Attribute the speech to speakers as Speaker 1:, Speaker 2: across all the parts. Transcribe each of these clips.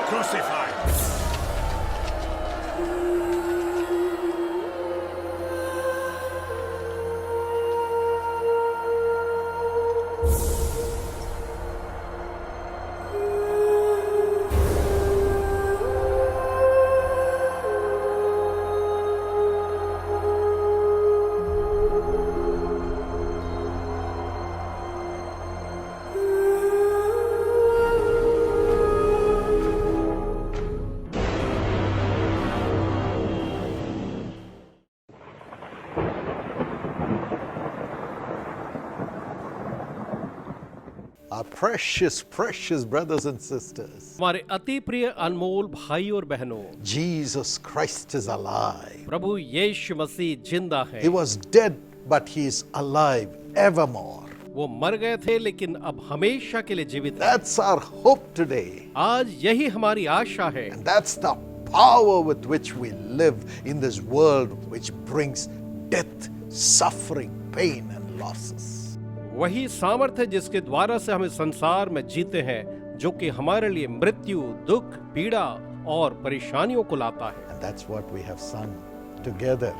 Speaker 1: crucified.
Speaker 2: Our precious, precious brothers and sisters,
Speaker 3: हमारे अति प्रिय अनमोल भाई और बहनों,
Speaker 2: Jesus Christ is alive.
Speaker 3: प्रभु यीशु मसीह जिंदा है।
Speaker 2: He was dead, but he is alive evermore.
Speaker 3: वो मर गए थे लेकिन अब हमेशा के लिए जीवित है।
Speaker 2: That's our hope today.
Speaker 3: आज यही हमारी आशा है।
Speaker 2: And that's the power with which we live in this world which brings death, suffering, pain and losses.
Speaker 3: वही सामर्थ्य है जिसके द्वारा से हम इस संसार में जीते हैं, जो कि हमारे लिए मृत्यु, दुख, पीड़ा और परेशानियों को लाता है।
Speaker 2: And that's what we have sung together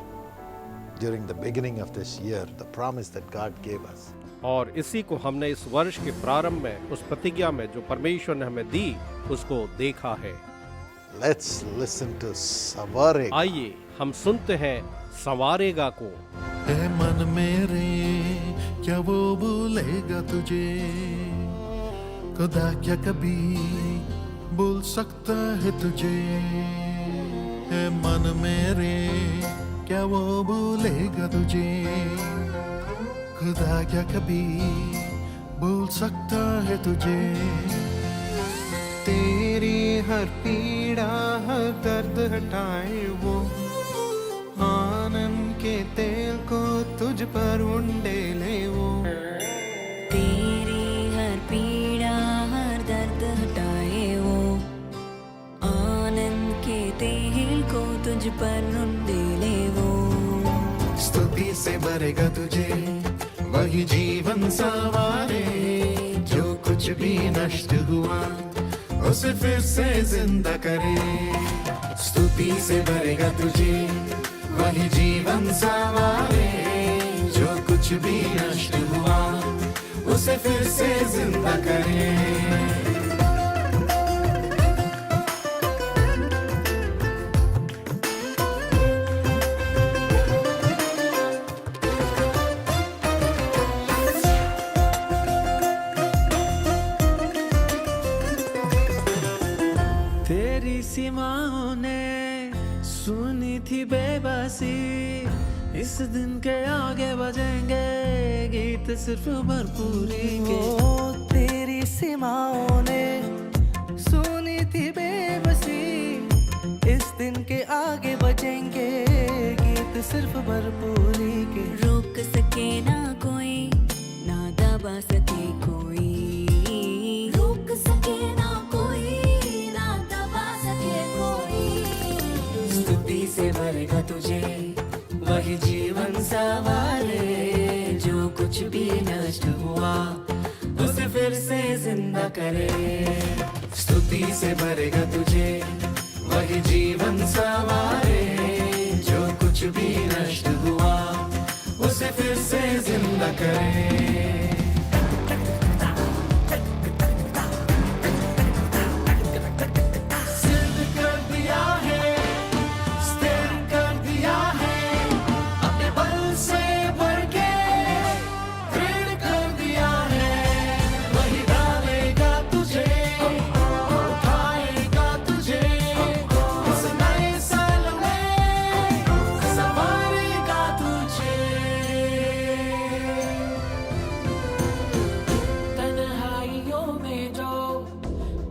Speaker 2: during the beginning of this year, the promise that God gave us.
Speaker 3: और इसी को हमने इस वर्ष के प्रारंभ में उस प्रतिज्ञा में जो परमेश्वर ने हमें दी उसको देखा है।
Speaker 2: Let's listen to Savarega.
Speaker 3: आइए हम सुनते हैं संवारेगा को।
Speaker 4: है मन मेरे क्या वो भूलेगा तुझे, खुदा क्या कभी भूल सकता है तुझे। है मन मेरे क्या वो भूलेगा तुझे, खुदा क्या कभी भूल सकता है तुझे। तेरी हर पीड़ा हर दर्द हटाए वो, आनंद के तेल को तुझ पर उंडेले वो।
Speaker 5: तेरी हर पीड़ा हर दर्द हटाए वो, आनंद के तेल को तुझ पर उंडेले वो।
Speaker 4: स्तुति से भरेगा तुझे वही जीवन संवारे, जो कुछ भी नष्ट हुआ उसे फिर से जिंदा करे। स्तुति से भरेगा तुझे वही जीवन संवारे, जो कुछ भी नष्ट हुआ उसे फिर से जिंदा करे।
Speaker 6: तेरी सीमाओं ने सुनी थी बेबसी, इस दिन के आगे बजेंगे गीत सिर्फ भरपूरी के।
Speaker 7: तेरी सीमाओं ने सुनी थी बेबसी, इस दिन के आगे बजेंगे गीत सिर्फ भरपूरी के।
Speaker 5: रोक सके ना कोई, ना दबा सके कोई, रोक सके ना कोई, ना दबा सके कोई।
Speaker 6: स्तुति से भरेगा तुझे वही जीवन संवारे, जो कुछ भी नष्ट हुआ उसे फिर से जिंदा करे। स्तुति से भरेगा तुझे वही जीवन संवारे, जो कुछ भी नष्ट हुआ उसे फिर से जिंदा करे।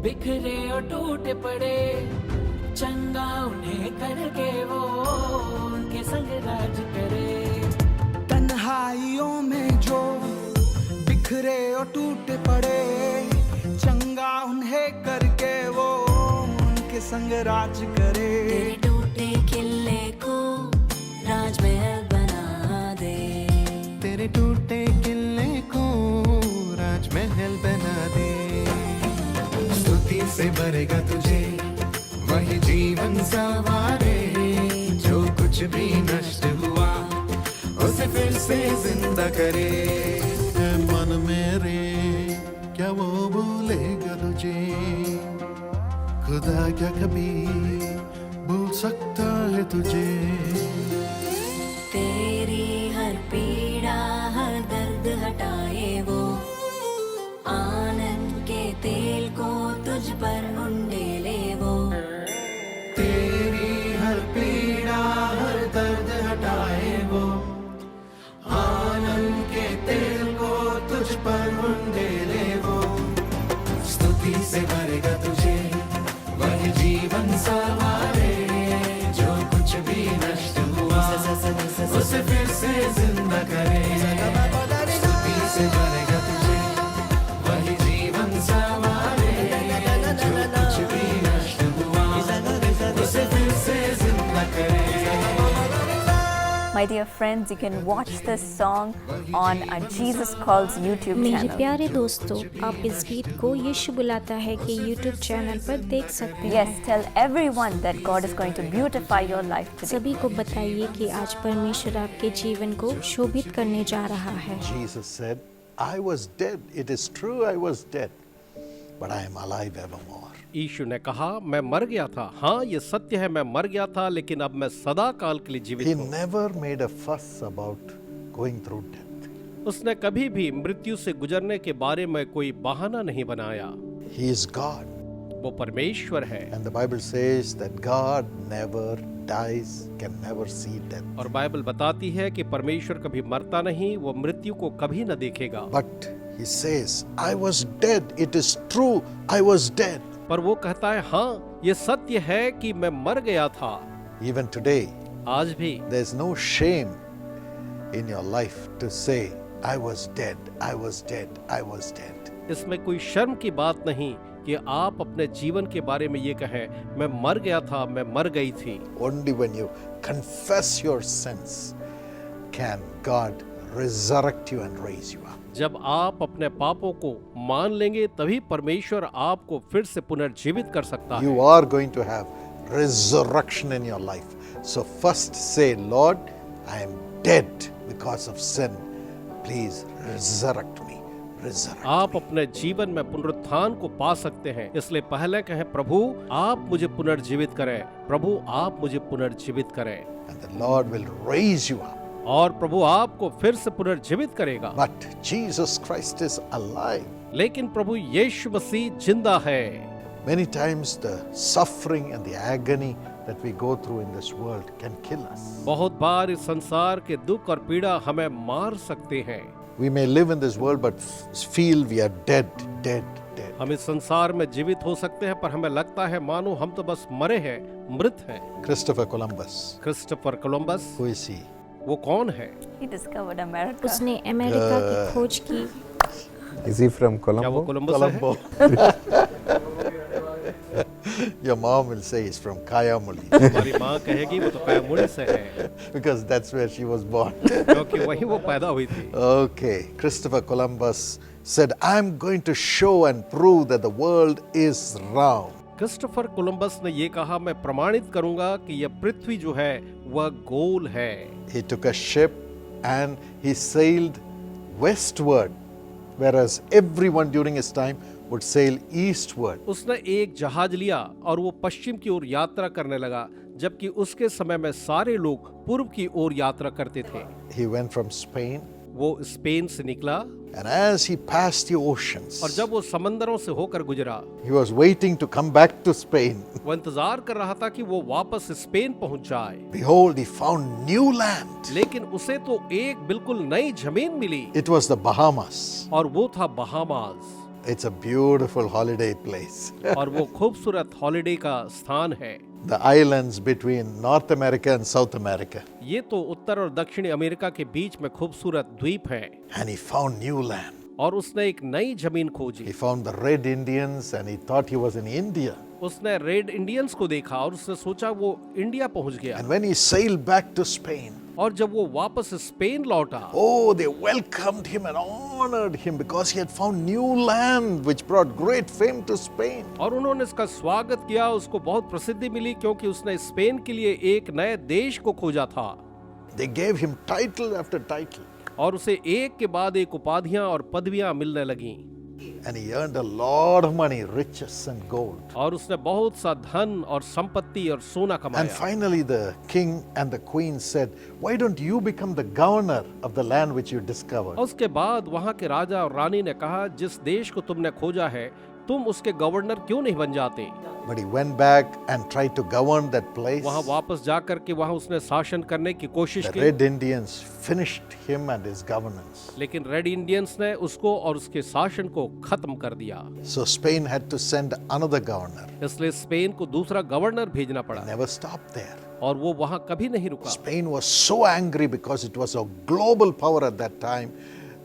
Speaker 6: बिखरे और टूटे पड़े चंगा उन्हें करके वो उनके संग राज करे।
Speaker 7: तन्हाइयों में जो बिखरे और टूटे पड़े, चंगा उन्हें करके वो उनके संग राज करे।
Speaker 5: तेरे टूटे किले को राजमहल बना दे,
Speaker 4: तेरे टूटे किले को राजमहल बना दे। स्तुति से भरेगा तुझे भी नष्ट हुआ उसे फिर से जिंदा करे। है मन मेरे क्या वो भूलेगा तुझे, खुदा क्या कभी भूल सकता है तुझे।
Speaker 5: तेरी हर पीड़ा हर दर्द हटाए वो, आनंद के तेल को तुझ पर उंडेले वो।
Speaker 4: तेरी हर पीड़ा हर दर्द हटाए वो, आनंद के तेल को तुझ पर उंडेले वो। स्तुति से भरेगा तुझे वही जीवन संवारे, जो कुछ भी नष्ट हुआ उसे फिर से जिंदा करे। स्तुति से भरेगा तुझे वही जीवन संवारे, जो कुछ भी नष्ट हुआ उसे फिर से जिंदा करे।
Speaker 1: My dear friends, you can watch this song on Jesus Calls YouTube
Speaker 8: मेरे
Speaker 1: channel.
Speaker 8: प्यारे दोस्तों, आप इस गीत को यीशु बुलाता है कि YouTube चैनल पर देख सकते हैं।
Speaker 1: Yes, tell everyone that God is going to beautify your life today.
Speaker 8: सभी को बताइए कि आज परमेश्वर आपके जीवन को शोभित करने जा रहा है।
Speaker 2: Jesus said, I was dead. It is true I was dead, but I am alive evermore.
Speaker 3: यीशु ने कहा मैं मर गया था, हाँ ये सत्य है मैं मर गया था, लेकिन अब मैं सदा काल के लिए जीवित
Speaker 2: He
Speaker 3: हूँ।
Speaker 2: never made a fuss about going through death.
Speaker 3: उसने कभी भी मृत्यु से गुजरने के बारे में कोई बहाना नहीं बनाया।
Speaker 2: He is God.
Speaker 3: वो परमेश्वर है
Speaker 2: And the Bible says that God never dies, can never see death.
Speaker 3: और बाइबल बताती है कि परमेश्वर कभी मरता नहीं, वो मृत्यु को कभी न देखेगा।
Speaker 2: But he says, I was dead. It is true, I was dead.
Speaker 3: पर वो कहता है हाँ ये सत्य है कि मैं मर गया था।
Speaker 2: Even today,
Speaker 3: आज भी
Speaker 2: there's no shame in your life to say, I was dead, I was dead, I was dead.
Speaker 3: इसमें कोई शर्म की बात नहीं कि आप अपने जीवन के बारे में ये कहें मैं मर गया था, मैं मर गई थी।
Speaker 2: Only when you confess your sins can God resurrect you and raise you up.
Speaker 3: जब आप अपने पापों को मान लेंगे तभी परमेश्वर आपको फिर से पुनर्जीवित कर सकता है।
Speaker 2: You are going to have resurrection in your life. So first say, Lord, I am dead because of sin. Please resurrect me. Resurrect
Speaker 3: आप
Speaker 2: me.
Speaker 3: अपने जीवन में पुनरुत्थान को पा सकते हैं, इसलिए पहले कहें प्रभु आप मुझे पुनर्जीवित करें, प्रभु आप मुझे पुनर्जीवित करें,
Speaker 2: And the Lord will raise you up.
Speaker 3: और प्रभु आपको फिर से पुनर्जीवित करेगा।
Speaker 2: But Jesus Christ is alive.
Speaker 3: लेकिन प्रभु यीशु मसीह जिंदा है।
Speaker 2: Many times the suffering and the agony that we go through in this world can kill us.
Speaker 3: बहुत बार इस संसार के दुख और पीड़ा हमें मार सकते हैं।
Speaker 2: We may live in this world but feel we are dead, dead, dead.
Speaker 3: हम इस संसार में जीवित हो सकते हैं पर हमें लगता है मानो हम तो बस मरे हैं, मृत हैं।
Speaker 2: Christopher Columbus,
Speaker 3: Christopher Columbus,
Speaker 2: who is he?
Speaker 3: वो कौन है?
Speaker 1: He discovered America.
Speaker 8: उसने अमेरिका की खोज की।
Speaker 9: Is he from
Speaker 3: क्या वो
Speaker 9: Colombo?
Speaker 3: कोलंबस है?
Speaker 2: Colombo. Your mom will say he's from Kayamuli
Speaker 3: हमारी माँ कहेगी वो तो कयामुड़ी से है,
Speaker 2: because that's where she was born.
Speaker 3: क्योंकि वहीं वो पैदा हुई थी।
Speaker 2: Okay, Christopher Columbus said, I'm going to show and prove that the world is round.
Speaker 3: Christopher Columbus ने ये कहा मैं प्रमाणित करूंगा कि यह पृथ्वी जो है वह गोल है।
Speaker 2: He took a ship and he sailed westward, whereas everyone during his time would sail eastward.
Speaker 3: उसने एक जहाज लिया और वो पश्चिम की ओर यात्रा करने लगा, जबकि उसके समय में सारे लोग पूर्व की ओर यात्रा करते थे।
Speaker 2: He went from Spain,
Speaker 3: वो स्पेन से निकला
Speaker 2: and as he passed the oceans,
Speaker 3: और जब वो समंदरों से होकर गुजरा,
Speaker 2: he was waiting to come back to Spain.
Speaker 3: वो इंतजार कर रहा था कि वो वापस स्पेन पहुंच जाए।
Speaker 2: Behold, he found new land.
Speaker 3: लेकिन उसे तो एक बिल्कुल नई जमीन मिली
Speaker 2: It was the Bahamas.
Speaker 3: और वो था Bahamas.
Speaker 2: It's a beautiful holiday place.
Speaker 3: और वो खूबसूरत हॉलिडे का स्थान है।
Speaker 2: The islands between North America and South America.
Speaker 3: ये तो उत्तर और दक्षिणी अमेरिका के बीच में खूबसूरत द्वीप है।
Speaker 2: And he found new land.
Speaker 3: और उसने एक नई जमीन खोजी।
Speaker 2: He found the Red Indians and he thought he was in India.
Speaker 3: उसने रेड इंडियंस को देखा और उसने सोचा वो इंडिया पहुंच गया।
Speaker 2: And when he sailed back to Spain,
Speaker 3: और जब वो वापस स्पेन लौटा,
Speaker 2: oh, they welcomed him and honored him because he had found new land which brought great fame to Spain.
Speaker 3: और उन्होंने इसका स्वागत किया, उसको बहुत प्रसिद्धि मिली क्योंकि उसने स्पेन के लिए एक नए देश को खोजा था।
Speaker 2: They gave him title after title.
Speaker 3: और उसे एक के बाद एक उपाधियां और पदवियां मिलने लगीं।
Speaker 2: And he earned a lot of money, riches and gold.
Speaker 3: और उसने बहुत सा धन और संपत्ति और सोना
Speaker 2: And
Speaker 3: कमाया।
Speaker 2: finally the king and the queen said, why don't you become the governor of the land which you discovered?
Speaker 3: और उसके बाद वहां के राजा और रानी ने कहा, जिस देश को तुमने खोजा है तुम उसके गवर्नर क्यों नहीं बन जाते।
Speaker 2: But he went back and tried to govern that place.
Speaker 3: वहां वापस जाकर के वहां उसने शासन करने की कोशिश
Speaker 2: The
Speaker 3: की,
Speaker 2: Red Indians finished him and his governance.
Speaker 3: लेकिन रेड इंडियंस ने उसको और उसके शासन को खत्म कर दिया।
Speaker 2: So Spain had to send another governor.
Speaker 3: इसलिए स्पेन को दूसरा गवर्नर भेजना
Speaker 2: He
Speaker 3: पड़ा
Speaker 2: never stopped there.
Speaker 3: और वो वहां कभी नहीं रुका।
Speaker 2: Spain was so angry because it was a global power at that time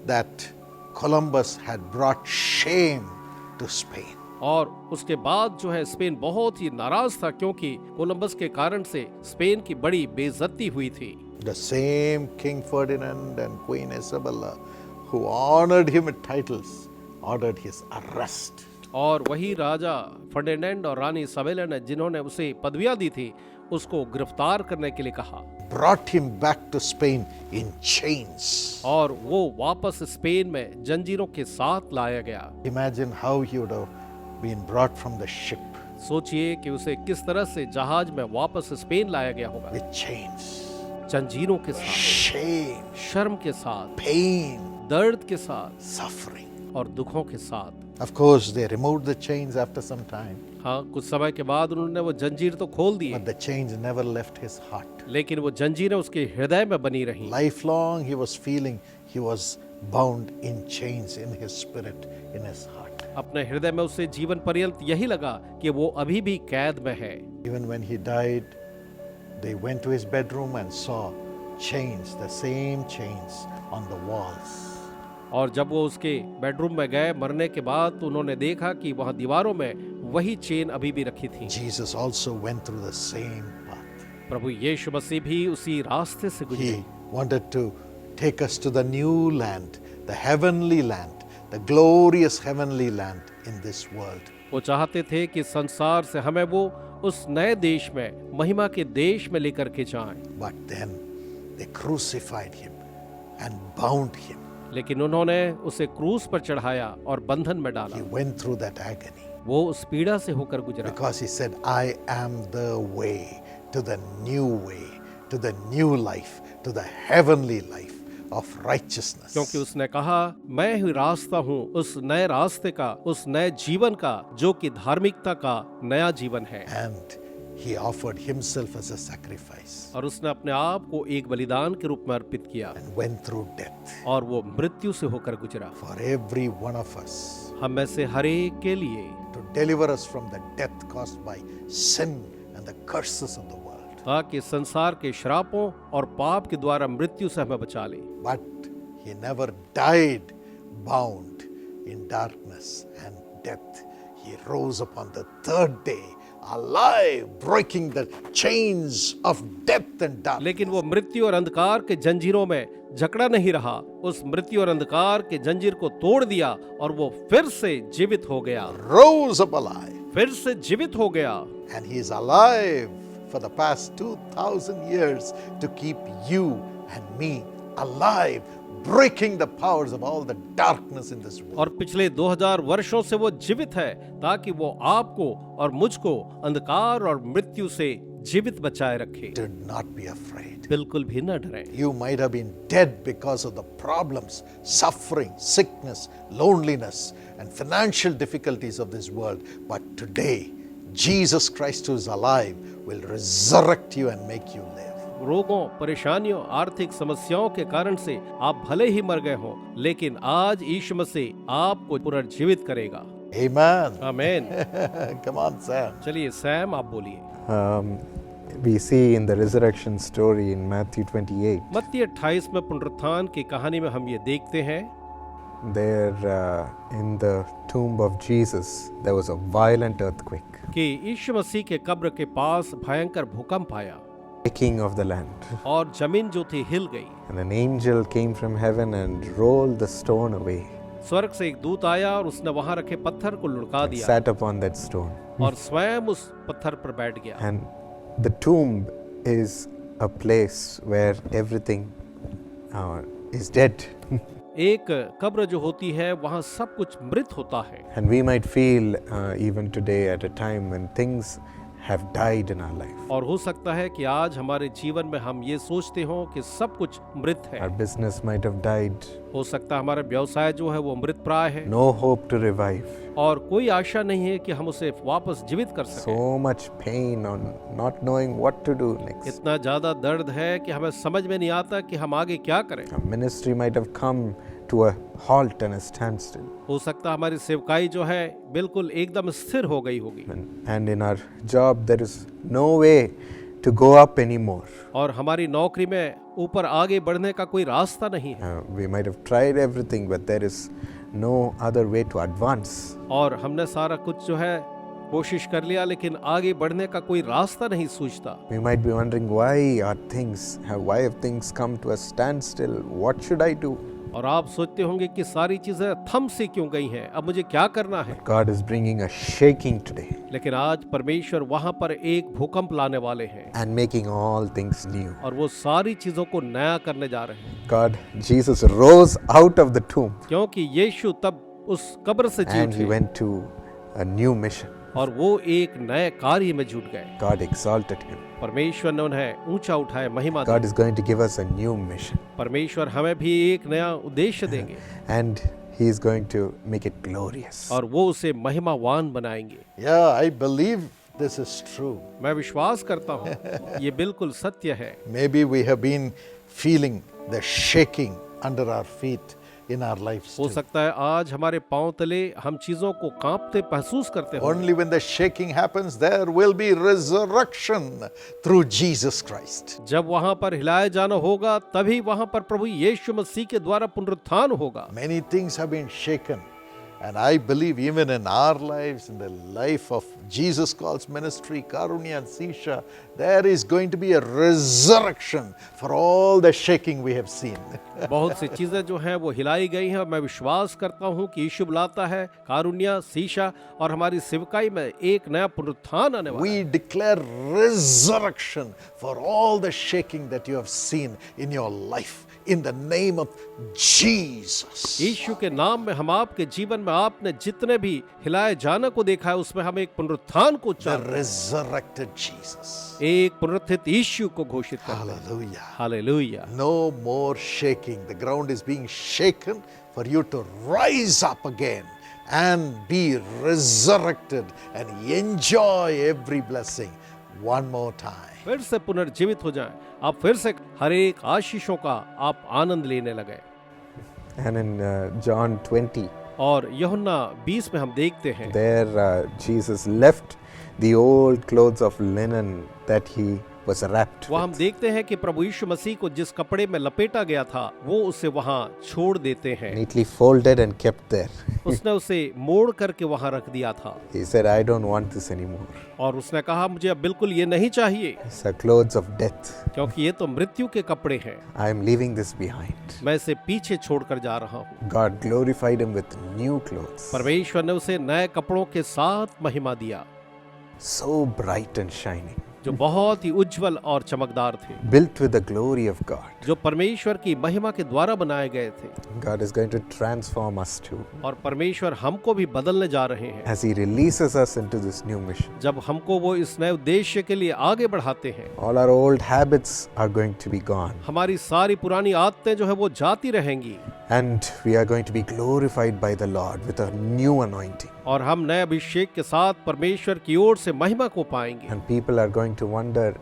Speaker 2: that Columbus had brought shame to Spain.
Speaker 3: और उसके बाद जो है स्पेन बहुत ही नाराज था क्योंकि कोलंबस के कारण से स्पेन की बड़ी बेइज्जती हुई थी।
Speaker 2: The same King Ferdinand and Queen Isabella, who honored him with titles, ordered his arrest.
Speaker 3: और वही राजा फर्डिनेंड और रानी इसाबेला ने जिन्होंने उसे पदवियां दी थी उसको गिरफ्तार करने के लिए कहा।
Speaker 2: Brought him back to Spain in chains.
Speaker 3: और वो वापस स्पेन में जंजीरों के साथ लाया गया।
Speaker 2: Imagine how he would have been brought from the ship
Speaker 3: सोचिए कि उसे किस तरह से जहाज में वापस स्पेन लाया गया होगा,
Speaker 2: with chains,
Speaker 3: जंजीरों के साथ,
Speaker 2: shame,
Speaker 3: शर्म के साथ,
Speaker 2: pain,
Speaker 3: दर्द के साथ
Speaker 2: suffering.
Speaker 3: और दुखों के साथ।
Speaker 2: Of course, they removed the chains after some time,
Speaker 3: हाँ, कुछ समय के बाद उन्होंने वो जंजीर तो खोल दिए,
Speaker 2: but the chains never left his heart.
Speaker 3: लेकिन वो जंजीरें उसके हृदय में बनी रहीं।
Speaker 2: Lifelong, he was feeling he was bound in chains in his spirit, in his heart.
Speaker 3: अपने हृदय में उसे जीवन पर्यंत यही लगा कि वो अभी भी कैद में है।
Speaker 2: Even when he died, they went to his bedroom and saw chains, the same chains on the walls.
Speaker 3: और जब वो उसके बेडरूम में गए मरने के बाद तो उन्होंने देखा कि वहां दीवारों में वही चेन अभी भी रखी थी।
Speaker 2: Jesus also went through the same path.
Speaker 3: प्रभु यीशु मसीह भी उसी रास्ते से गुजरे।
Speaker 2: He wanted to take us to the new land, the heavenly land, the glorious heavenly land in this world.
Speaker 3: वो चाहते थे कि संसार से हमें वो उस नए देश में, महिमा के देश में लेकर के जाएं।
Speaker 2: But then they crucified him and bound him.
Speaker 3: लेकिन उन्होंने उसे क्रूस पर चढ़ाया और बंधन में डाला।
Speaker 2: He went through that agony
Speaker 3: वो उस पीड़ा से होकर गुजरा
Speaker 2: because he said, I am the way to the new way, to the new life, to the heavenly life of righteousness.
Speaker 3: क्योंकि उसने कहा, मैं ही रास्ता हूँ उस नए रास्ते का, उस नए जीवन का जो कि धार्मिकता का नया जीवन है।
Speaker 2: And he offered himself as a sacrifice
Speaker 3: और उसने अपने आप को एक बलिदान के रूप में अर्पित किया
Speaker 2: and went through death
Speaker 3: और वो मृत्यु से होकर गुजरा
Speaker 2: for every one of us,
Speaker 3: हम में से हर एक के लिए,
Speaker 2: to deliver us from the death caused by sin and the curses of the world.
Speaker 3: ताकि संसार के श्रापों और पाप के द्वारा मृत्यु से हमें बचा ले।
Speaker 2: But he never died bound in darkness and death. He rose upon the third day alive, breaking the chains of death and darkness.
Speaker 3: लेकिन वो मृत्यु और अंधकार के जंजीरों में जकड़ा नहीं रहा, उस मृत्यु और अंधकार के जंजीर को तोड़ दिया और वो फिर से जीवित हो गया,
Speaker 2: Rose up alive.
Speaker 3: फिर से जीवित हो गया।
Speaker 2: And he is alive for the past 2000 years to keep you and me alive, breaking the powers of all the darkness in this world.
Speaker 3: और पिछले 2000 वर्षों से वो जीवित है ताकि वो आपको और मुझको अंधकार और मृत्यु से जीवित बचाए रखे।
Speaker 2: Do not be afraid.
Speaker 3: बिल्कुल भी न डरें।
Speaker 2: You might have been dead because of the problems, suffering, sickness, loneliness, and financial difficulties of this world. But today, Jesus Christ, who is alive, will resurrect you and make you live.
Speaker 3: रोगों, परेशानियों, आर्थिक समस्याओं के कारण से आप भले ही मर गए हो, लेकिन आज यीशु मसीह आपको पुनर्जीवित करेगा।
Speaker 2: Amen.
Speaker 3: आमीन।
Speaker 2: Come on, Sam.
Speaker 3: चलिए सैम आप बोलिए।
Speaker 9: We see in the resurrection story in Matthew 28,
Speaker 3: मत्ती 28 में पुनरुत्थान की कहानी में हम ये देखते हैं,
Speaker 9: there in the tomb of Jesus, there was a violent earthquake.
Speaker 3: कि यीशु मसीह के कब्र के पास भयंकर भूकंप आया।
Speaker 9: shaking of the land.
Speaker 3: और जमीन जो थी हिल गई।
Speaker 9: And an angel came from heaven and rolled the stone away,
Speaker 3: स्वर्ग से एक दूत आया और उसने वहां रखे पत्थर को लुढ़का दिया
Speaker 9: sat upon that stone.
Speaker 3: और स्वयं उस पत्थर पर बैठ गया।
Speaker 9: And the tomb is a place where everything is dead.
Speaker 3: एक कब्र जो होती है वहां सब कुछ मृत होता है।
Speaker 9: And we might feel even today at a time when things have died in our life.
Speaker 3: और हो सकता है कि आज हमारे जीवन में हम ये सोचते हो कि सब कुछ मृत है।
Speaker 9: Our business might have died.
Speaker 3: हो सकता है हमारा व्यवसाय जो है वो मृत प्राय है
Speaker 9: No hope to revive.
Speaker 3: और कोई आशा नहीं है कि हम उसे वापस जीवित कर सकें।
Speaker 9: So much pain on not knowing what to do next.
Speaker 3: इतना ज्यादा दर्द है कि हमें समझ में नहीं आता कि हम आगे क्या करें।
Speaker 9: Our ministry might have come to a halt and a standstill.
Speaker 3: हो सकता है हमारी सेवकाई जो है बिल्कुल एकदम स्थिर हो गई होगी
Speaker 9: And in our job there is no way to go up anymore.
Speaker 3: और हमारी नौकरी में ऊपर आगे बढ़ने का कोई रास्ता नहीं है
Speaker 9: We might have tried everything, but there is no other way to advance.
Speaker 3: और हमने सारा कुछ जो है कोशिश कर लिया लेकिन आगे बढ़ने का कोई रास्ता नहीं सूझता।
Speaker 9: We might be wondering why have things come to a standstill? What should I do?
Speaker 3: और आप सोचते होंगे कि सारी चीजें थम से क्यों गई हैं, अब मुझे क्या करना है।
Speaker 9: God is bringing a shaking today
Speaker 3: लेकिन आज परमेश्वर वहां पर एक भूकंप लाने वाले हैं
Speaker 9: and making all things new.
Speaker 3: और वो सारी चीजों को नया करने जा रहे हैं।
Speaker 9: Jesus rose out of the tomb
Speaker 3: क्योंकि यीशु तब उस कब्र से जी
Speaker 9: and he
Speaker 3: उठे
Speaker 9: went to a new mission.
Speaker 3: और वो एक नए कार्य में जुट गए।
Speaker 9: God exalted him.
Speaker 3: परमेश्वर ने उन्हें ऊंचा उठाया, महिमा दी।
Speaker 9: God is going to give us a new mission
Speaker 3: परमेश्वर हमें भी एक नया उद्देश्य देंगे
Speaker 9: and he is going to make it glorious.
Speaker 3: और वो उसे महिमावान बनाएंगे।
Speaker 2: Yeah, I believe this is true.
Speaker 3: मैं विश्वास करता हूँ ये बिल्कुल सत्य है।
Speaker 2: Maybe we have been feeling the shaking under our feet in our lives
Speaker 3: हो
Speaker 2: too.
Speaker 3: सकता है आज हमारे पांव तले हम चीजों को कांपते महसूस करते हो।
Speaker 2: Only when the shaking happens, there will be resurrection through Jesus Christ.
Speaker 3: जब वहां पर हिलाया जाना होगा तभी वहां पर प्रभु यीशु मसीह के द्वारा पुनरुत्थान होगा।
Speaker 2: Many things have been shaken. And I believe even in our lives, in the life of Jesus Calls Ministry, Karunya and Sisha, there is going to be a resurrection for all the shaking we have seen.
Speaker 3: बहुत सी चीजें जो हैं वो हिलाई गई हैं और मैं विश्वास करता हूं कि यीशु बुलाता है, कारुण्या, सीशा और हमारी सेवकाई में एक नया पुनरुत्थान आने वाला है।
Speaker 2: We declare resurrection for all the shaking that you have seen in your life. In the name of Jesus.
Speaker 3: यीशु के नाम में हम आपके जीवन में आपने जितने भी हिलाए जाने को देखा है उसमें हम एक पुनरुत्थान को
Speaker 2: The
Speaker 3: चाहते हैं।
Speaker 2: resurrected Jesus.
Speaker 3: एक पुनरुत्थित यीशु को घोषित करते हैं।
Speaker 2: Hallelujah.
Speaker 3: Hallelujah.
Speaker 2: No more shaking. The ground is being shaken for you to rise up again and be resurrected and enjoy every blessing one more time.
Speaker 3: फिर से पुनर्जीवित हो जाएं, आप फिर से हर एक आशीषों का आप आनंद लेने लगे।
Speaker 9: And in John 20,
Speaker 3: और यूहन्ना 20 में हम देखते हैं
Speaker 9: there Jesus left the old clothes of linen that he was wrapped
Speaker 3: वहाँ हम
Speaker 9: with.
Speaker 3: देखते हैं कि प्रभु यीशु मसीह को जिस कपड़े में लपेटा गया था वो उसे वहाँ छोड़ देते हैं।
Speaker 9: Neatly folded and kept there.
Speaker 3: उसने उसे मोड़ करके वहाँ रख दिया था
Speaker 9: He said, I don't want this anymore.
Speaker 3: और उसने कहा मुझे अब बिल्कुल ये नहीं चाहिए
Speaker 9: It's the clothes of death.
Speaker 3: क्योंकि ये तो मृत्यु के कपड़े हैं,
Speaker 9: I am leaving this behind.
Speaker 3: मैं इसे पीछे छोड़कर जा रहा हूँ।
Speaker 9: God glorified him with new clothes,
Speaker 3: परमेश्वर ने उसे नए कपड़ों के साथ महिमा दिया
Speaker 9: so bright and shining,
Speaker 3: जो बहुत ही उज्जवल और चमकदार थे,
Speaker 9: built with the glory of God.
Speaker 3: जो परमेश्वर की महिमा के द्वारा बनाए गए थे।
Speaker 9: God is going to transform us too
Speaker 3: और परमेश्वर हमको भी बदलने जा रहे हैं
Speaker 9: as he releases us into this new mission.
Speaker 3: जब हमको वो इस नए उद्देश्य के लिए आगे बढ़ाते हैं।
Speaker 9: All our old habits are going to be gone,
Speaker 3: हमारी सारी पुरानी आदतें जो है वो जाती रहेंगी
Speaker 9: and we are going to be glorified by the Lord with a new anointing.
Speaker 3: और हम नए अभिषेक के साथ परमेश्वर की ओर से महिमा को पाएंगे।
Speaker 9: And people are going to wonder,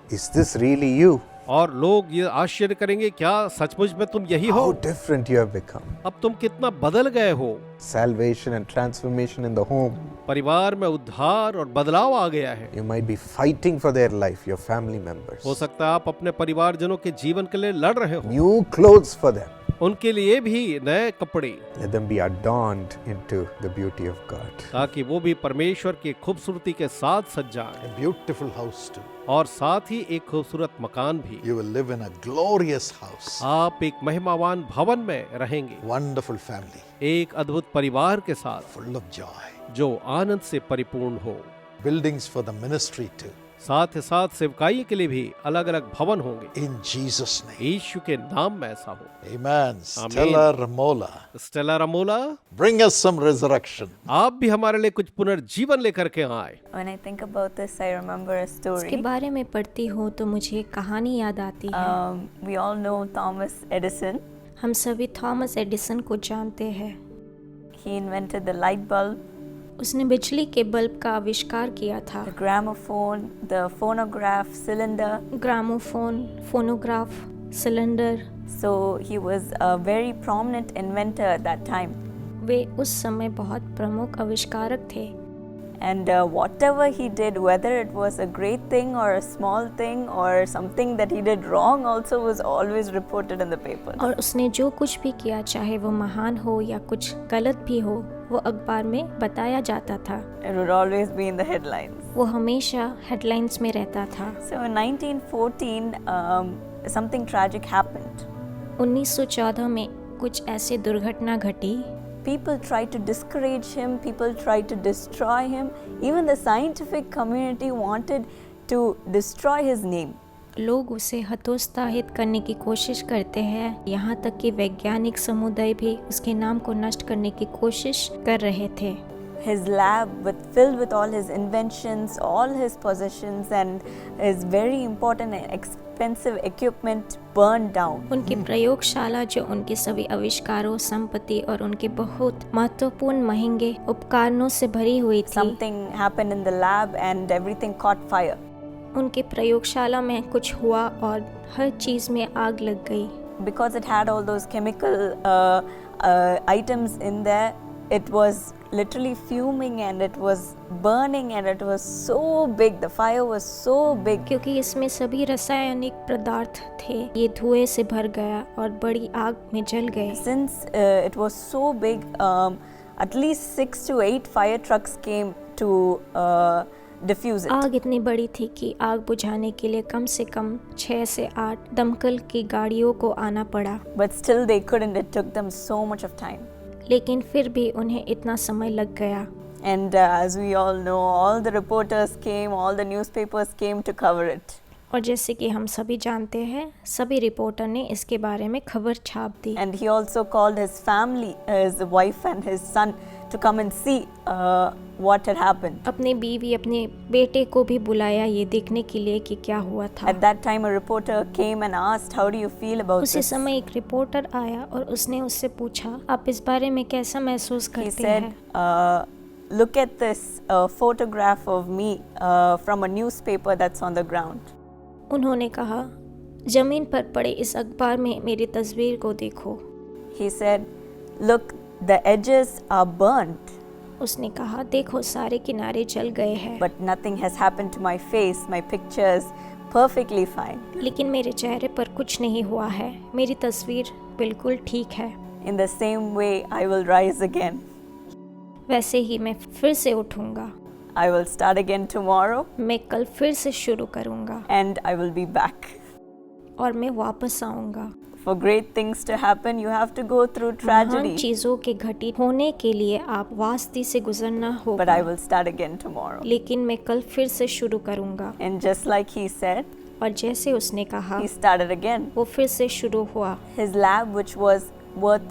Speaker 9: is this really you?
Speaker 3: और लोग ये आश्चर्य करेंगे, क्या सचमुच में तुम यही हो?
Speaker 9: How different you have become.
Speaker 3: अब तुम कितना बदल गए हो।
Speaker 9: Salvation and transformation in the home.
Speaker 3: परिवार में उद्धार और बदलाव आ गया है।
Speaker 9: You might be fighting for their life, your family members.
Speaker 3: हो सकता है आप अपने परिवारजनों के जीवन के लिए लड़ रहे हो।
Speaker 9: New clothes for them.
Speaker 3: उनके लिए भी नए कपड़े,
Speaker 9: Let them be adorned into the beauty of God.
Speaker 3: ताकि वो भी परमेश्वर की खूबसूरती के साथ सज जाएं,
Speaker 2: A beautiful house too.
Speaker 3: और साथ ही एक खूबसूरत मकान भी।
Speaker 2: You will live in a glorious house.
Speaker 3: आप एक महिमावान भवन में रहेंगे,
Speaker 2: Wonderful family,
Speaker 3: एक अद्भुत परिवार के साथ
Speaker 2: full of joy.
Speaker 3: जो आनंद से परिपूर्ण हो।
Speaker 2: Buildings for the ministry too.
Speaker 3: साथ ही साथ सेवकाई के लिए भी अलग अलग भवन होंगे।
Speaker 2: In Jesus' name.
Speaker 3: यीशु के नाम में ऐसा हो।
Speaker 2: Amen. Stella Ramola.
Speaker 3: Stella Ramola,
Speaker 2: Bring us some resurrection.
Speaker 3: आप भी हमारे लिए कुछ पुनर्जीवन लेकर के आए।
Speaker 1: When I think about this, I remember a
Speaker 8: इसके
Speaker 1: story.
Speaker 8: बारे में पढ़ती हूँ तो मुझे एक कहानी याद आती है।
Speaker 1: We all know Thomas Edison.
Speaker 8: हम सभी थॉमस एडिसन को जानते हैं।
Speaker 1: He invented the light bulb,
Speaker 8: उसने बिजली के बल्ब का आविष्कार किया था।
Speaker 1: the gramophone, the phonograph, cylinder.
Speaker 8: Gramophone, phonograph, cylinder.
Speaker 1: So he was a very prominent inventor at that time.
Speaker 8: वे उस समय बहुत प्रमुख आविष्कारक थे।
Speaker 1: And whatever he did, whether it was a great thing or a small thing or something that he did wrong, also was always reported in the paper.
Speaker 8: और उसने जो कुछ भी किया, चाहे वो महान हो या कुछ गलत भी हो, वो अखबार में बताया जाता था।
Speaker 1: It would always be in the headlines.
Speaker 8: वो हमेशा हेडलाइंस में रहता था।
Speaker 1: So in 1914, something tragic happened.
Speaker 8: 1914 में कुछ ऐसे दुर्घटना घटी।
Speaker 1: People tried to discourage him, people tried to destroy him. Even the scientific community wanted to destroy his name.
Speaker 8: लोग उसे हतोत्साहित करने की कोशिश करते हैं, यहाँ तक कि वैज्ञानिक समुदाय भी उसके नाम को नष्ट करने की कोशिश कर रहे थे।
Speaker 1: His lab filled with all his inventions, all his possessions and his very important and expensive equipment burned down.
Speaker 8: उनकी प्रयोगशाला जो उनके सभी आविष्कारों, संपत्ति और उनके बहुत महत्वपूर्ण महंगे उपकरणों से भरी हुई थी।
Speaker 1: Something happened in the lab and everything caught fire.
Speaker 8: उनके प्रयोगशाला में कुछ हुआ और हर चीज में आग लग गई।
Speaker 1: Because it had all those chemical items in there, it was literally fuming and it was burning and it was so big. The fire was so big.
Speaker 8: क्योंकि इसमें सभी रासायनिक पदार्थ थे, ये धुएं से भर गया और बड़ी आग में जल गए।
Speaker 1: Since it was so big, at least 6 to 8 fire trucks came to diffuse it.
Speaker 8: आग इतनी बड़ी थी कि आग बुझाने के लिए कम से कम 6 से 8 दमकल की गाड़ियों को आना पड़ा।
Speaker 1: But still they couldn't. It took them so much of time.
Speaker 8: लेकिन फिर भी उन्हें इतना समय लग गया।
Speaker 1: And as we all know, all the reporters came, all the newspapers came to cover it.
Speaker 8: और जैसे कि हम सभी जानते हैं, सभी रिपोर्टर ने इसके बारे में खबर छाप दी।
Speaker 1: And he also called his family, his wife and his son, to come and see what had happened.
Speaker 8: अपने बीवी, अपने बेटे को भी बुलाया ये देखने के लिए कि क्या हुआ था।
Speaker 1: At that time, a reporter came and asked, "How do you feel about
Speaker 8: उसी
Speaker 1: this?"
Speaker 8: समय एक रिपोर्टर आया और उसने उससे पूछा, आप इस बारे में कैसा महसूस
Speaker 1: He
Speaker 8: करते
Speaker 1: said,
Speaker 8: हैं?
Speaker 1: "Look at this photograph of me from a newspaper that's on the ground."
Speaker 8: उन्होंने कहा, जमीन पर पड़े इस अखबार में मेरी तस्वीर को देखो।
Speaker 1: He said, "Look, the edges are burnt,
Speaker 8: उसने कहा, देखो सारे किनारे जल गए हैं,
Speaker 1: but nothing has happened to my face. My picture is perfectly fine."
Speaker 8: लेकिन मेरे चेहरे पर कुछ नहीं हुआ है, मेरी तस्वीर बिल्कुल ठीक है।
Speaker 1: In the same way, I will rise again.
Speaker 8: वैसे ही मैं फिर से उठूंगा,
Speaker 1: I will start again tomorrow,
Speaker 8: मैं कल फिर से शुरू करूंगा
Speaker 1: and I will be back.
Speaker 8: और मैं वापस आऊंगा।
Speaker 1: For great things to happen, you have to go through
Speaker 8: महान
Speaker 1: tragedy.
Speaker 8: चीजों के घटित होने के लिए आप वास्ती से गुजरना
Speaker 1: But
Speaker 8: होगा,
Speaker 1: I will start again tomorrow.
Speaker 8: लेकिन मैं कल फिर से शुरू करूंगा।
Speaker 1: And just like he said,
Speaker 8: और जैसे उसने कहा,
Speaker 1: he started again.
Speaker 8: वो फिर से शुरू हुआ।
Speaker 1: His lab, which was worth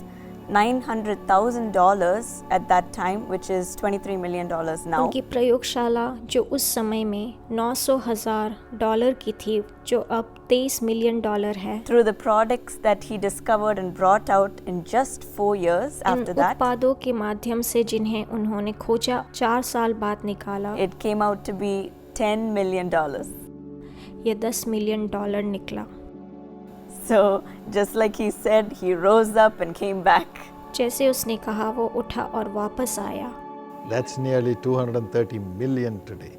Speaker 1: $900,000 at that time, which is $23 million now,
Speaker 8: उनकी प्रयोगशाला जो उस समय में $900,000 की थी, जो अब $23 मिलियन है।
Speaker 1: through the products that he discovered and brought out in just 4 years
Speaker 8: in
Speaker 1: after that,
Speaker 8: उत्पादों के माध्यम से जिन्हें उन्होंने खोजा 4 साल बाद निकाला,
Speaker 1: it came out to be $10 million.
Speaker 8: ये $10 मिलियन निकला।
Speaker 1: So, just like he said, he rose up and came back.
Speaker 8: जैसे उसने कहा, वो उठा और वापस आया।
Speaker 2: That's nearly $230 million today.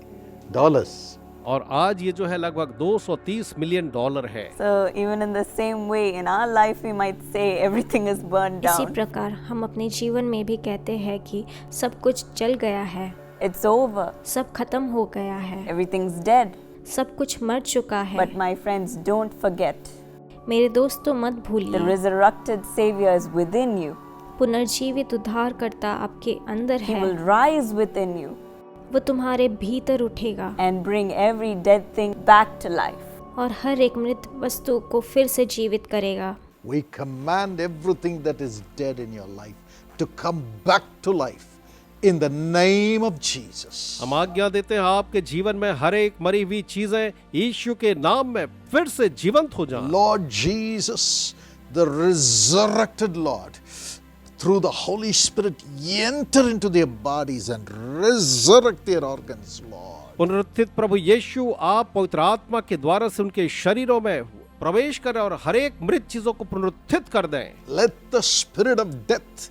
Speaker 2: Dollars.
Speaker 3: और आज ये जो है लगभग $230 मिलियन है।
Speaker 1: So even in the same way, in our life we might say everything is burned
Speaker 8: इसी
Speaker 1: down.
Speaker 8: प्रकार हम अपने जीवन में भी कहते हैं कि सब कुछ जल गया है,
Speaker 1: It's over.
Speaker 8: सब खत्म हो गया है,
Speaker 1: Everything's dead.
Speaker 8: सब कुछ मर चुका है।
Speaker 1: But my friends, don't forget,
Speaker 8: मेरे दोस्तों मत
Speaker 1: the
Speaker 8: भूलिए,
Speaker 1: resurrected Savior is within you.
Speaker 8: पुनर्जीवित उद्धारकर्ता आपके अंदर
Speaker 1: He
Speaker 8: है,
Speaker 1: will rise within you
Speaker 8: वो तुम्हारे भीतर उठेगा
Speaker 1: and bring every dead thing back to life.
Speaker 8: और हर एक मृत वस्तु को फिर से जीवित करेगा।
Speaker 2: We command everything that is dead in your life to come back to life in the name of Jesus.
Speaker 3: हम आज्ञा देते हैं आपके जीवन में हर एक मरी हुई चीजें यीशु के नाम में फिर से जीवंत हो जाएं।
Speaker 2: Lord Jesus, the resurrected Lord, through the Holy Spirit, enter into their bodies and resurrect their organs, Lord.
Speaker 3: पुनरुत्थित प्रभु यीशु, आप पवित्र आत्मा के द्वारा से उनके शरीरों में प्रवेश करें और हर एक मृत चीजों को पुनरुत्थित कर दें।
Speaker 2: Let the spirit of death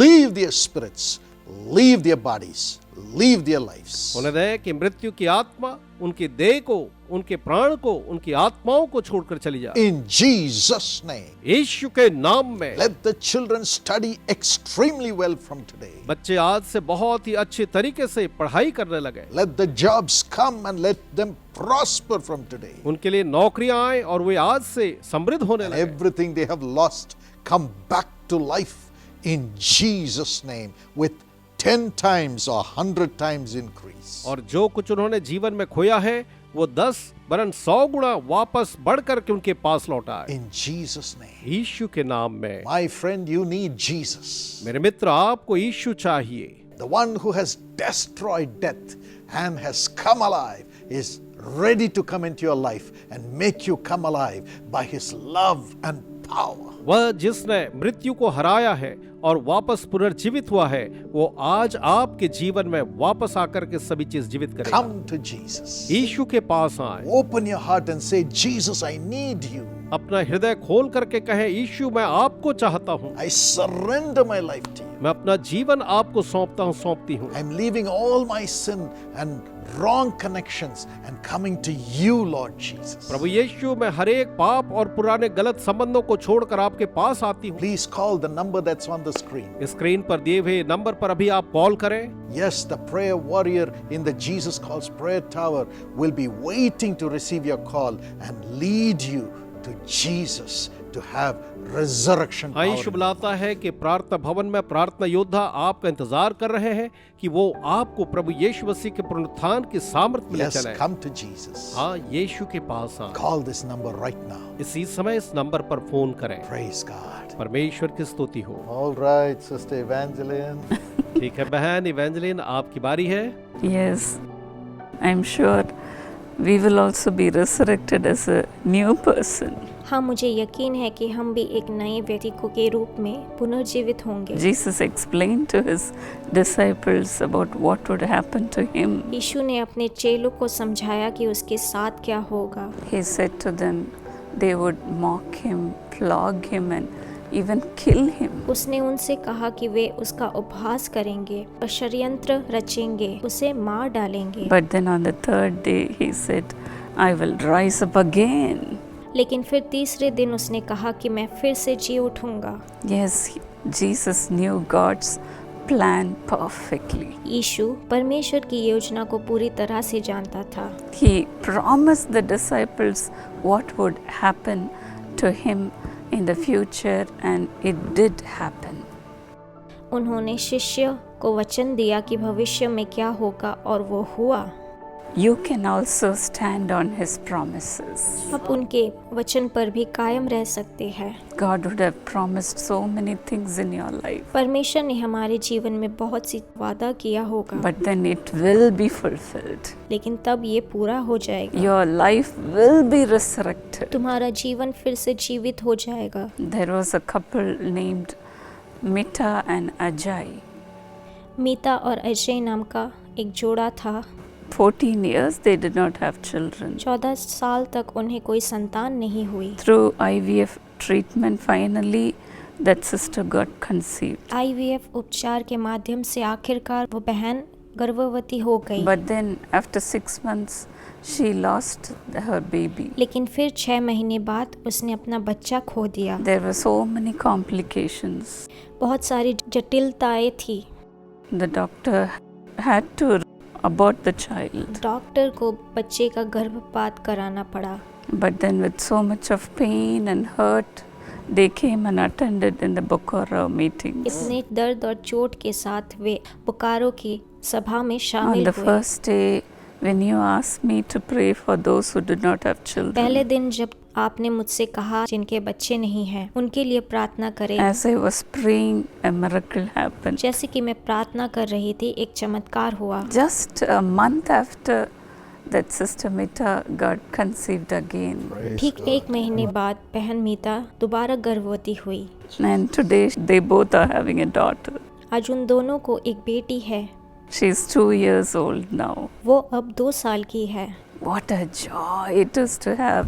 Speaker 2: leave their spirits, leave their bodies, leave their lives.
Speaker 3: उन्हें दें कि मृत्यु की आत्मा उनकी देह को, उनके प्राण को, उनकी आत्माओं को छोड़कर चली जाए।
Speaker 2: In Jesus' name.
Speaker 3: यीशु के नाम में
Speaker 2: Let the children study extremely well from today.
Speaker 3: बच्चे आज से बहुत ही अच्छे तरीके से पढ़ाई करने लगे।
Speaker 2: Let the jobs come and let them prosper from today.
Speaker 3: उनके लिए नौकरियां आए और वे आज से समृद्ध होने लगे।
Speaker 2: Everything they have lost come back to life in Jesus' name with 10 times or 100 times increase.
Speaker 3: और जो कुछ उन्होंने जीवन में खोया है वो 10 वरन 100 गुना वापस बढ़ करके उनके पास लौटा है।
Speaker 2: In Jesus' name.
Speaker 3: यीशु के नाम में।
Speaker 2: My friend, you need Jesus.
Speaker 3: मेरे मित्र, आपको यीशु चाहिए।
Speaker 2: The one who has destroyed death and has come alive is ready to come into your life and make you come alive by his love and power.
Speaker 3: वह जिसने मृत्यु को हराया है और वापस पुनर्जीवित हुआ है, वो आज आपके जीवन में वापस आकर के सभी चीज जीवित करेगा।
Speaker 2: Come to Jesus.
Speaker 3: यीशु के पास आए।
Speaker 2: Open your heart and say, Jesus, I need you.
Speaker 3: अपना हृदय खोल करके कहें, यीशु मैं आपको चाहता हूँ।
Speaker 2: I surrender my life to you.
Speaker 3: मैं अपना जीवन आपको सौंपता हूँ, सौंपती हूँ।
Speaker 2: I'm leaving all my sin and wrong connections and coming to you, Lord Jesus.
Speaker 3: प्रभु यीशु, मैं हर एक पाप और पुराने गलत संबंधों को छोड़कर आपके पास आती हूँ।
Speaker 2: Please call the number that's on the screen.
Speaker 3: Screen पर दिए हुए नंबर पर अभी आप कॉल करें।
Speaker 2: Yes, the prayer warrior in the Jesus Calls Prayer Tower will be waiting to receive your call and lead you to Jesus to have resurrection power.
Speaker 3: यीशु बुलाता है कि प्रार्थना भवन में प्रार्थना योद्धा आपका इंतजार कर रहे हैं कि वो आपको प्रभु यीशु मसीह के पुनरुत्थान की सामर्थ्य में ले
Speaker 2: Yes,
Speaker 3: चलें।
Speaker 2: come to Jesus.
Speaker 3: हाँ, यीशु के पास आएं।
Speaker 2: Call this number right now.
Speaker 3: इसी समय इस नंबर पर फोन करें।
Speaker 2: Praise God.
Speaker 3: परमेश्वर की स्तुति हो।
Speaker 2: All right, Sister Evangeline.
Speaker 3: ठीक है बहन इवेंजेलिन, आपकी बारी है।
Speaker 10: Yes, I'm sure we will also be resurrected as a new person.
Speaker 8: हाँ, मुझे यकीन है कि हम भी एक नए व्यक्ति के रूप में पुनर्जीवित होंगे।
Speaker 10: Jesus explained to his disciples about what would happen to him.
Speaker 8: यीशु ने अपने चेलों को समझाया कि उसके साथ क्या होगा।
Speaker 10: He said to them they would mock him, flog him and even kill him.
Speaker 8: उसने उनसे कहा कि वे उसका उपहास करेंगे और षड्यंत्र रचेंगे, उसे मार डालेंगे।
Speaker 10: But then on the third day he said, I will rise up again.
Speaker 8: लेकिन फिर तीसरे दिन उसने कहा कि मैं फिर से जी उठूंगा।
Speaker 10: Yes, Jesus knew God's plan perfectly.
Speaker 8: यीशु परमेश्वर की योजना को पूरी तरह से जानता था।
Speaker 10: He promised the disciples what would happen to him in the future and it did happen.
Speaker 8: उन्होंने शिष्य को वचन दिया कि भविष्य में क्या होगा और वो हुआ।
Speaker 10: You can also stand on his promises.
Speaker 8: आप उनके वचन पर भी कायम रह सकते हैं।
Speaker 10: God would have promised so many things in your life.
Speaker 8: परमेश्वर ने हमारे जीवन में बहुत सी वादा किया होगा,
Speaker 10: But then it will be fulfilled.
Speaker 8: लेकिन तब ये पूरा हो जाएगा।
Speaker 10: Your life will be resurrected.
Speaker 8: तुम्हारा जीवन फिर से जीवित हो जाएगा।
Speaker 10: There was a couple named Mita and Ajay.
Speaker 8: मीता और अजय नाम का एक जोड़ा था।
Speaker 10: 14 years they did not have children.
Speaker 8: 14 साल तक उन्हें कोई संतान नहीं हुई।
Speaker 10: Through IVF treatment, finally that sister got conceived.
Speaker 8: IVF उपचार के माध्यम से आखिरकार वो बहन गर्भवती हो गई।
Speaker 10: But then after 6 months, she lost her baby.
Speaker 8: लेकिन फिर 6 महीने बाद उसने अपना बच्चा खो दिया।
Speaker 10: There were so many complications.
Speaker 8: बहुत सारी जटिलताएं थी।
Speaker 10: The doctor had to abort the child.
Speaker 8: Doctor को बच्चे का गर्भपात कराना पड़ा।
Speaker 10: But then with so much of pain and hurt, they came and attended in the Bokaro meetings.
Speaker 8: इतने दर्द और चोट के साथ वे बोकारो की सभा में
Speaker 10: On
Speaker 8: शामिल
Speaker 10: the
Speaker 8: हुए।
Speaker 10: first day, when you asked me to pray for those who did not have
Speaker 8: पहले
Speaker 10: children,
Speaker 8: दिन जब आपने मुझसे कहा जिनके बच्चे नहीं हैं उनके लिए प्रार्थना करें।
Speaker 10: as I was praying, a miracle happened.
Speaker 8: जैसे कि मैं प्रार्थना कर रही थी, एक चमत्कार हुआ।
Speaker 10: Just a month after that, Sister Mita got conceived again.
Speaker 8: ठीक 1 महीने बाद बहन मीता दोबारा गर्भवती हुई।
Speaker 10: And today they both are having a daughter.
Speaker 8: आज उन दोनों को एक बेटी है।
Speaker 10: She's 2 years old now.
Speaker 8: वो अब 2 साल की है।
Speaker 10: What a joy it is to have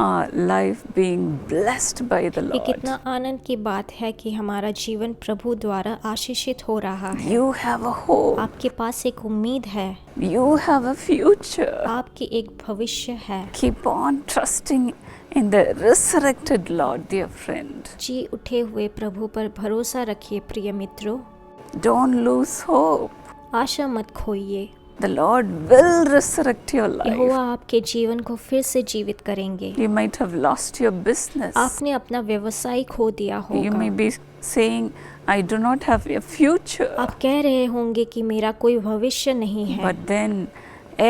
Speaker 10: our life being blessed by the
Speaker 8: ये
Speaker 10: Lord.
Speaker 8: कितना आनंद की बात है कि हमारा जीवन प्रभु द्वारा आशीषित हो रहा है।
Speaker 10: You have a hope.
Speaker 8: आपके पास एक उम्मीद है,
Speaker 10: You have a future.
Speaker 8: आपकी एक भविष्य है।
Speaker 10: Keep on trusting in the resurrected Lord, dear friend.
Speaker 8: जी उठे हुए प्रभु पर भरोसा रखिए प्रिय मित्रों।
Speaker 10: Don't lose hope.
Speaker 8: आशा मत खोइए।
Speaker 10: The Lord will resurrect your
Speaker 8: Jehovah
Speaker 10: life.
Speaker 8: आपके जीवन को फिर से जीवित करेंगे।
Speaker 10: You might have lost your business.
Speaker 8: आपने अपना व्यवसाय खो दिया
Speaker 10: You may
Speaker 8: होगा।
Speaker 10: be saying, I do not have a future.
Speaker 8: आप कह रहे होंगे कि मेरा कोई भविष्य नहीं है,
Speaker 10: But then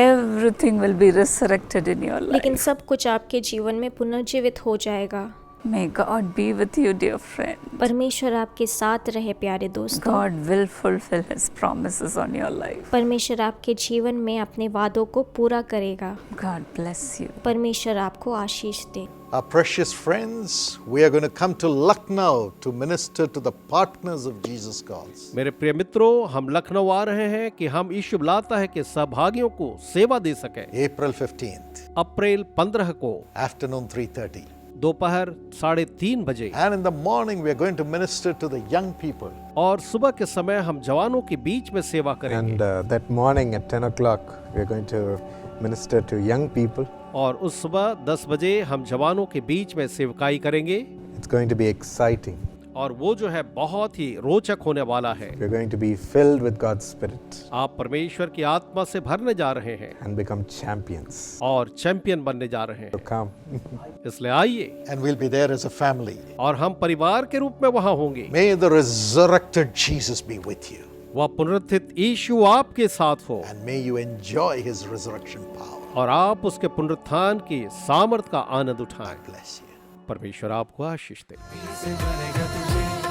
Speaker 10: everything will be resurrected in your
Speaker 8: लेकिन
Speaker 10: life.
Speaker 8: सब कुछ आपके जीवन में पुनर्जीवित हो जाएगा।
Speaker 10: May God be with you, dear friend.
Speaker 8: परमेश्वर आपके साथ रहे प्यारे दोस्तों।
Speaker 10: God will fulfill His promises on your life.
Speaker 8: परमेश्वर आपके जीवन में अपने वादों को पूरा करेगा।
Speaker 10: God bless you.
Speaker 8: परमेश्वर आपको आशीष दे।
Speaker 2: Our precious friends, we are going to come to Lucknow to minister to the partners of Jesus Calls.
Speaker 3: मेरे प्रिय मित्रों, हम लखनऊ आ रहे हैं कि हम यीशु बुलाता है कि सहभागियों को सेवा दे सकें।
Speaker 2: April 15th,
Speaker 3: अप्रैल 15 को
Speaker 2: afternoon 3:30.
Speaker 3: दोपहर 3:30 बजे
Speaker 2: And in the morning, we are going to minister to the young people.
Speaker 3: और सुबह के समय हम जवानों के बीच में सेवा करेंगे।
Speaker 9: And that morning at 10 o'clock, we are going to minister to young people.
Speaker 3: और उस सुबह 10 बजे हम जवानों के बीच में सेवकाई करेंगे।
Speaker 9: It's going to be exciting.
Speaker 3: और वो जो है बहुत ही रोचक होने वाला है।
Speaker 9: We're going to be filled with God's Spirit
Speaker 3: आप परमेश्वर की आत्मा से भरने जा रहे हैं
Speaker 9: and become champions.
Speaker 3: और चैंपियन बनने जा रहे
Speaker 9: So
Speaker 3: हैं।
Speaker 9: come.
Speaker 3: इसलिए आइए
Speaker 2: And we'll be there as a family.
Speaker 3: और हम परिवार के रूप में वहां होंगे।
Speaker 2: May the resurrected Jesus be with you.
Speaker 3: वह पुनरुत्थित यीशु आपके साथ हो
Speaker 2: And may you enjoy his resurrection power.
Speaker 3: और आप उसके पुनरुत्थान की सामर्थ का आनंद उठाएं।
Speaker 2: Bless you.
Speaker 3: परमेश्वर आपको आशीष दे।
Speaker 4: से भरेगा तुझे